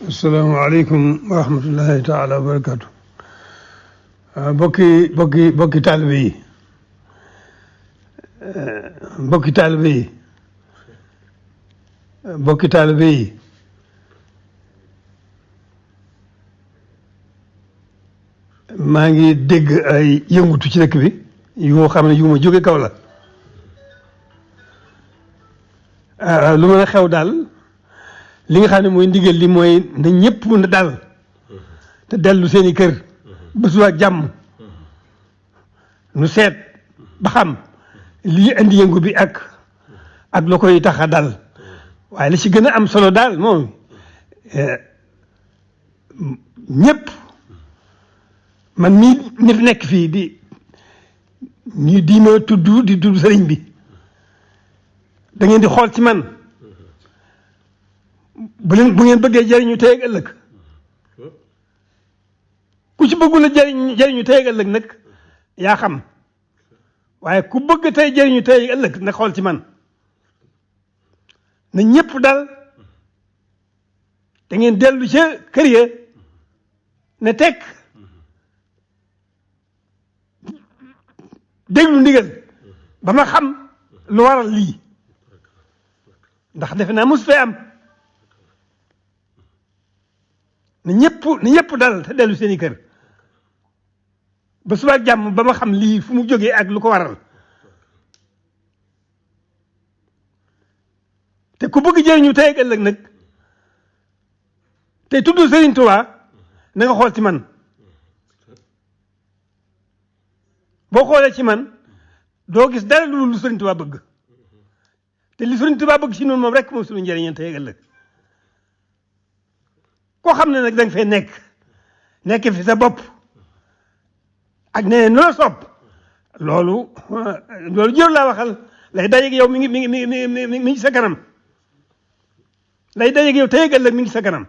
asalaamaaleykum wa rahmatullahi taala wa barakaatu. bokki taalibe yi bokki taalibe yi bokki taalibe yi maa ngi dégg ay yëngutu ci dëkk bi yoo xam ne yu ma jóge kaw la. lu mën a xew daal li nga xam ne mooy ndigal li mooy na ñëpp na dal te dellu seeni kër ba suba ak jàmm nu seet ba xam lii indi yëngu bi ak lu koy tax a dal waaye li ci gën a am solo daal moom ñëpp man mii nit nekk fii di ma tudd sëriñ bi da ngeen di xool ci man bu ngeen bëggee jëriñu tey ak ëllëg ku ci bëggul a jëriñu tey ak ëllëg nag yaa xam waaye ku bëgg tey jëriñu tey ak ëllëg nag xool ci man na ñëpp dal da ngeen dellu ca kër ya ne tekk déglu ndigal ba ma xam lu waral lii ndax defe naa mos fee am na ñëpp dal te dellu seeni kër ba suba ak jàmm ba ma xam lii fu mu jógee ak lu ko waral te ku bëgg jëriñu tey ak ëllëg nag te tudd Sëriñ Tuubaa na nga xool ci man boo xoolee ci man doo gis dara lu Sëriñ Tuubaa bëgg te li Sëriñ Tuubaa bëgg ci noonu moom rek moom suñu njëriñ tey ak ëllëg koo xam ne nag da nga fay nekk fi sa bopp ak nee nu la sopp loolu jër laa waxal lay dajeeg yow mi ngi sa kanam lay dajeeg yow tey ak ëllëg mi ngi sa kanam